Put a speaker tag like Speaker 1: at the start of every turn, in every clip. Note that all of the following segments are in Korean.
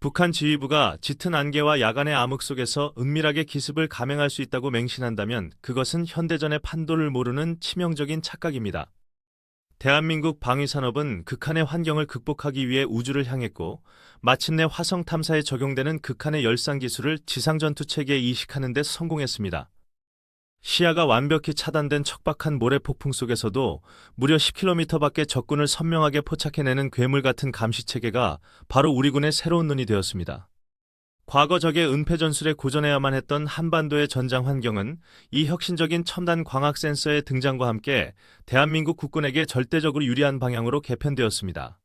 Speaker 1: 북한 지휘부가 짙은 안개와 야간의 암흑 속에서 은밀하게 기습을 감행할 수 있다고 맹신한다면 그것은 현대전의 판도를 모르는 치명적인 착각입니다. 대한민국 방위산업은 극한의 환경을 극복하기 위해 우주를 향했고 마침내 화성 탐사에 적용되는 극한의 열상 기술을 지상전투 체계에 이식하는 데 성공했습니다. 시야가 완벽히 차단된 척박한 모래 폭풍 속에서도 무려 10km 밖에 적군을 선명하게 포착해내는 괴물 같은 감시 체계가 바로 우리 군의 새로운 눈이 되었습니다. 과거 적의 은폐 전술에 고전해야만 했던 한반도의 전장 환경은 이 혁신적인 첨단 광학 센서의 등장과 함께 대한민국 국군에게 절대적으로 유리한 방향으로 개편되었습니다.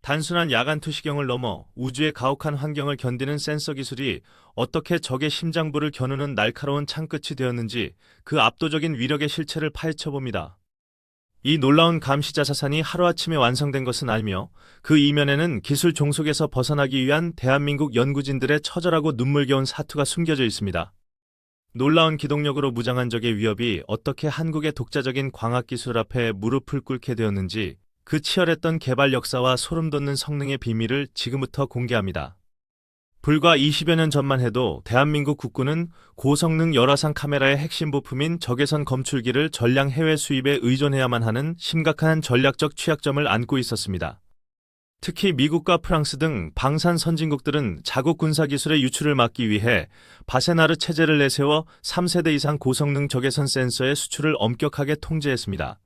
Speaker 1: 단순한 야간 투시경을 넘어 우주의 가혹한 환경을 견디는 센서 기술이 어떻게 적의 심장부를 겨누는 날카로운 창끝이 되었는지 그 압도적인 위력의 실체를 파헤쳐봅니다. 이 놀라운 감시 자사산이 하루아침에 완성된 것은 아니며 그 이면에는 기술 종속에서 벗어나기 위한 대한민국 연구진들의 처절하고 눈물겨운 사투가 숨겨져 있습니다. 놀라운 기동력으로 무장한 적의 위협이 어떻게 한국의 독자적인 광학기술 앞에 무릎을 꿇게 되었는지 그 치열했던 개발 역사와 소름돋는 성능의 비밀을 지금부터 공개합니다. 불과 20여 년 전만 해도 대한민국 국군은 고성능 열화상 카메라의 핵심 부품인 적외선 검출기를 전량 해외 수입에 의존해야만 하는 심각한 전략적 취약점을 안고 있었습니다. 특히 미국과 프랑스 등 방산 선진국들은 자국 군사 기술의 유출을 막기 위해 바세나르 체제를 내세워 3세대 이상 고성능 적외선 센서의 수출을 엄격하게 통제했습니다.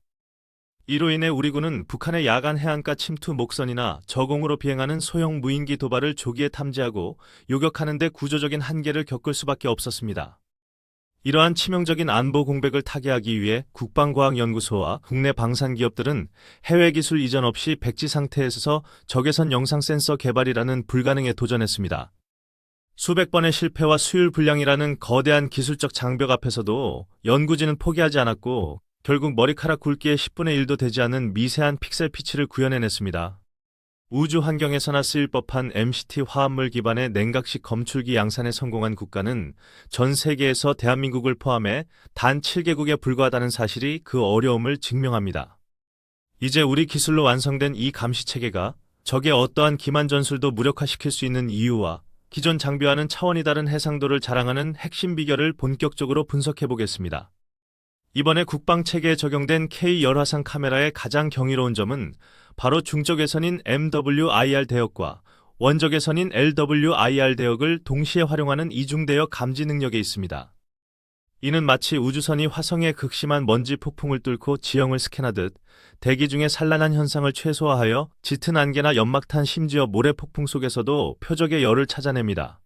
Speaker 1: 이로 인해 우리 군은 북한의 야간 해안가 침투 목선이나 저공으로 비행하는 소형 무인기 도발을 조기에 탐지하고 요격하는 데 구조적인 한계를 겪을 수밖에 없었습니다. 이러한 치명적인 안보 공백을 타개하기 위해 국방과학연구소와 국내 방산기업들은 해외 기술 이전 없이 백지 상태에서 적외선 영상 센서 개발이라는 불가능에 도전했습니다. 수백 번의 실패와 수율 불량이라는 거대한 기술적 장벽 앞에서도 연구진은 포기하지 않았고 결국 머리카락 굵기의 10분의 1도 되지 않는 미세한 픽셀 피치를 구현해냈습니다. 우주 환경에서나 쓰일 법한 MCT 화합물 기반의 냉각식 검출기 양산에 성공한 국가는 전 세계에서 대한민국을 포함해 단 7개국에 불과하다는 사실이 그 어려움을 증명합니다. 이제 우리 기술로 완성된 이 감시체계가 적의 어떠한 기만 전술도 무력화시킬 수 있는 이유와 기존 장비와는 차원이 다른 해상도를 자랑하는 핵심 비결을 본격적으로 분석해보겠습니다. 이번에 국방체계에 적용된 K 열화상 카메라의 가장 경이로운 점은 바로 중적외선인 MWIR 대역과 원적외선인 LWIR 대역을 동시에 활용하는 이중대역 감지 능력에 있습니다. 이는 마치 우주선이 화성의 극심한 먼지 폭풍을 뚫고 지형을 스캔하듯 대기 중의 산란한 현상을 최소화하여 짙은 안개나 연막탄 심지어 모래폭풍 속에서도 표적의 열을 찾아냅니다.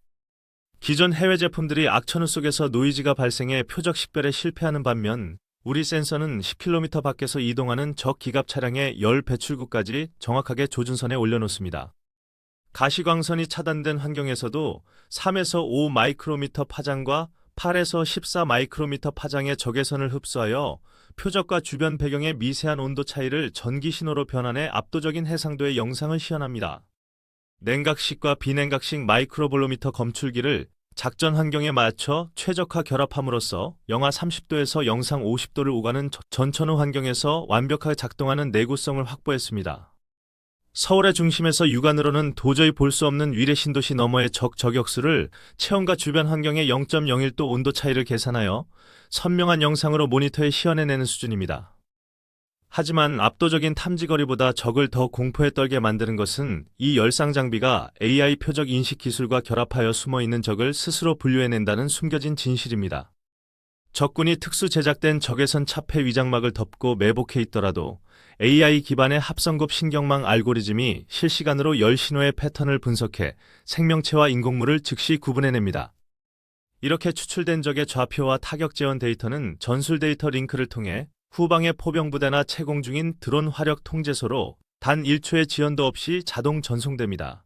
Speaker 1: 기존 해외 제품들이 악천후 속에서 노이즈가 발생해 표적 식별에 실패하는 반면 우리 센서는 10km 밖에서 이동하는 적 기갑 차량의 열 배출구까지 정확하게 조준선에 올려놓습니다. 가시광선이 차단된 환경에서도 3에서 5 마이크로미터 파장과 8에서 14 마이크로미터 파장의 적외선을 흡수하여 표적과 주변 배경의 미세한 온도 차이를 전기 신호로 변환해 압도적인 해상도의 영상을 시연합니다. 냉각식과 비냉각식 마이크로볼로미터 검출기를 작전 환경에 맞춰 최적화 결합함으로써 영하 30도에서 영상 50도를 오가는 전천후 환경에서 완벽하게 작동하는 내구성을 확보했습니다. 서울의 중심에서 육안으로는 도저히 볼 수 없는 위례 신도시 너머의 적 저격수를 체온과 주변 환경의 0.01도 온도 차이를 계산하여 선명한 영상으로 모니터에 시연해내는 수준입니다. 하지만 압도적인 탐지거리보다 적을 더 공포에 떨게 만드는 것은 이 열상 장비가 AI 표적 인식 기술과 결합하여 숨어있는 적을 스스로 분류해낸다는 숨겨진 진실입니다. 적군이 특수 제작된 적외선 차폐 위장막을 덮고 매복해 있더라도 AI 기반의 합성급 신경망 알고리즘이 실시간으로 열 신호의 패턴을 분석해 생명체와 인공물을 즉시 구분해냅니다. 이렇게 추출된 적의 좌표와 타격 재원 데이터는 전술 데이터 링크를 통해 후방의 포병부대나 채공 중인 드론 화력 통제소로 단 1초의 지연도 없이 자동 전송됩니다.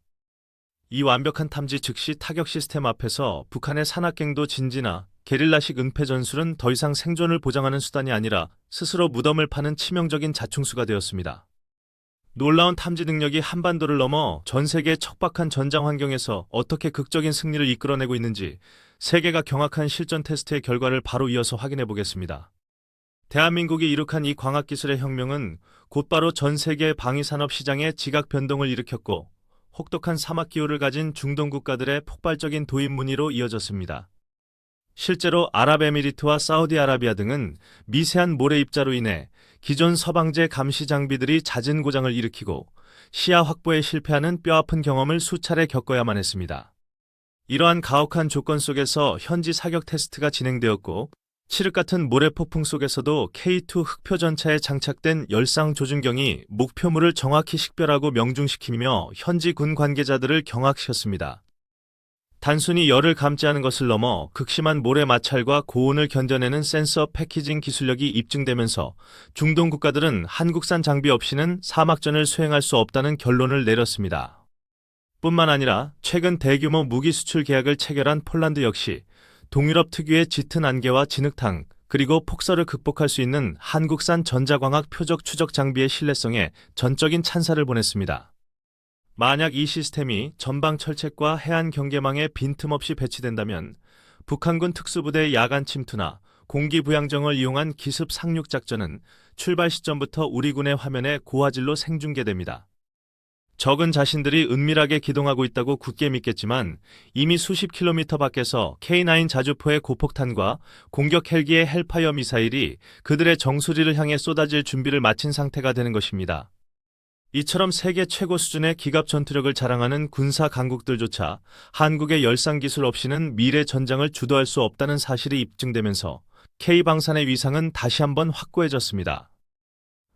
Speaker 1: 이 완벽한 탐지 즉시 타격 시스템 앞에서 북한의 산악갱도 진지나 게릴라식 은폐 전술은 더 이상 생존을 보장하는 수단이 아니라 스스로 무덤을 파는 치명적인 자충수가 되었습니다. 놀라운 탐지 능력이 한반도를 넘어 전 세계의 척박한 전장 환경에서 어떻게 극적인 승리를 이끌어내고 있는지 세계가 경악한 실전 테스트의 결과를 바로 이어서 확인해 보겠습니다. 대한민국이 이룩한 이 광학기술의 혁명은 곧바로 전 세계 방위산업 시장에 지각 변동을 일으켰고 혹독한 사막 기후를 가진 중동 국가들의 폭발적인 도입 문의로 이어졌습니다. 실제로 아랍에미리트와 사우디아라비아 등은 미세한 모래 입자로 인해 기존 서방제 감시 장비들이 잦은 고장을 일으키고 시야 확보에 실패하는 뼈아픈 경험을 수차례 겪어야만 했습니다. 이러한 가혹한 조건 속에서 현지 사격 테스트가 진행되었고 칠흑 같은 모래 폭풍 속에서도 K2 흑표 전차에 장착된 열상 조준경이 목표물을 정확히 식별하고 명중시키며 현지 군 관계자들을 경악시켰습니다. 단순히 열을 감지하는 것을 넘어 극심한 모래 마찰과 고온을 견뎌내는 센서 패키징 기술력이 입증되면서 중동 국가들은 한국산 장비 없이는 사막전을 수행할 수 없다는 결론을 내렸습니다. 뿐만 아니라 최근 대규모 무기 수출 계약을 체결한 폴란드 역시 동유럽 특유의 짙은 안개와 진흙탕, 그리고 폭설을 극복할 수 있는 한국산 전자광학 표적 추적 장비의 신뢰성에 전적인 찬사를 보냈습니다. 만약 이 시스템이 전방 철책과 해안 경계망에 빈틈없이 배치된다면 북한군 특수부대의 야간 침투나 공기 부양정을 이용한 기습 상륙 작전은 출발 시점부터 우리 군의 화면에 고화질로 생중계됩니다. 적은 자신들이 은밀하게 기동하고 있다고 굳게 믿겠지만 이미 수십 킬로미터 밖에서 K9 자주포의 고폭탄과 공격 헬기의 헬파이어 미사일이 그들의 정수리를 향해 쏟아질 준비를 마친 상태가 되는 것입니다. 이처럼 세계 최고 수준의 기갑 전투력을 자랑하는 군사 강국들조차 한국의 열상 기술 없이는 미래 전장을 주도할 수 없다는 사실이 입증되면서 K방산의 위상은 다시 한번 확고해졌습니다.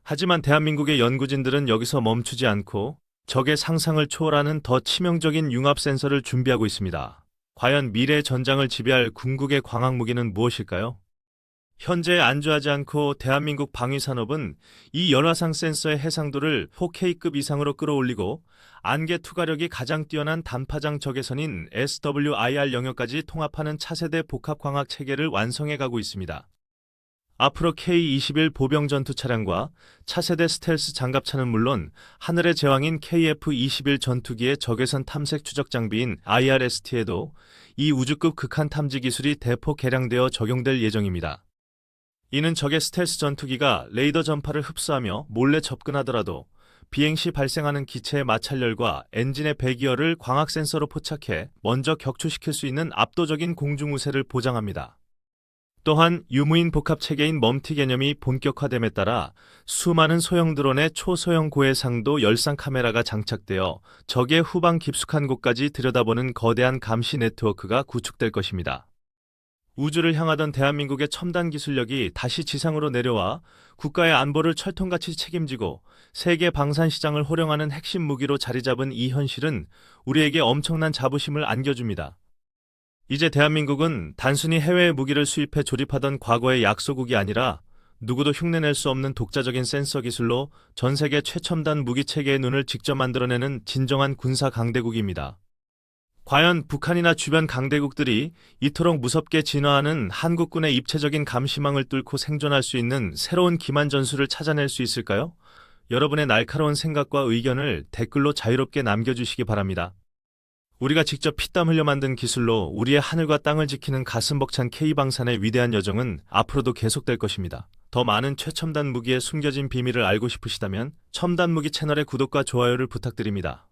Speaker 1: 하지만 대한민국의 연구진들은 여기서 멈추지 않고 적의 상상을 초월하는 더 치명적인 융합 센서를 준비하고 있습니다. 과연 미래 전장을 지배할 궁극의 광학 무기는 무엇일까요? 현재 안주하지 않고 대한민국 방위산업은 이 열화상 센서의 해상도를 4K급 이상으로 끌어올리고 안개 투과력이 가장 뛰어난 단파장 적외선인 SWIR 영역까지 통합하는 차세대 복합광학 체계를 완성해 가고 있습니다. 앞으로 K-21 보병 전투 차량과 차세대 스텔스 장갑차는 물론 하늘의 제왕인 KF-21 전투기의 적외선 탐색 추적 장비인 IRST에도 이 우주급 극한 탐지 기술이 대폭 개량되어 적용될 예정입니다. 이는 적의 스텔스 전투기가 레이더 전파를 흡수하며 몰래 접근하더라도 비행 시 발생하는 기체의 마찰열과 엔진의 배기열을 광학 센서로 포착해 먼저 격추시킬 수 있는 압도적인 공중 우세를 보장합니다. 또한 유무인 복합 체계인 멈티 개념이 본격화됨에 따라 수많은 소형 드론의 초소형 고해상도 열상 카메라가 장착되어 적의 후방 깊숙한 곳까지 들여다보는 거대한 감시 네트워크가 구축될 것입니다. 우주를 향하던 대한민국의 첨단 기술력이 다시 지상으로 내려와 국가의 안보를 철통같이 책임지고 세계 방산 시장을 호령하는 핵심 무기로 자리 잡은 이 현실은 우리에게 엄청난 자부심을 안겨줍니다. 이제 대한민국은 단순히 해외의 무기를 수입해 조립하던 과거의 약소국이 아니라 누구도 흉내낼 수 없는 독자적인 센서 기술로 전 세계 최첨단 무기 체계의 눈을 직접 만들어내는 진정한 군사 강대국입니다. 과연 북한이나 주변 강대국들이 이토록 무섭게 진화하는 한국군의 입체적인 감시망을 뚫고 생존할 수 있는 새로운 기만 전술을 찾아낼 수 있을까요? 여러분의 날카로운 생각과 의견을 댓글로 자유롭게 남겨주시기 바랍니다. 우리가 직접 피땀 흘려 만든 기술로 우리의 하늘과 땅을 지키는 가슴 벅찬 K방산의 위대한 여정은 앞으로도 계속될 것입니다. 더 많은 최첨단 무기의 숨겨진 비밀을 알고 싶으시다면 첨단 무기 채널의 구독과 좋아요를 부탁드립니다.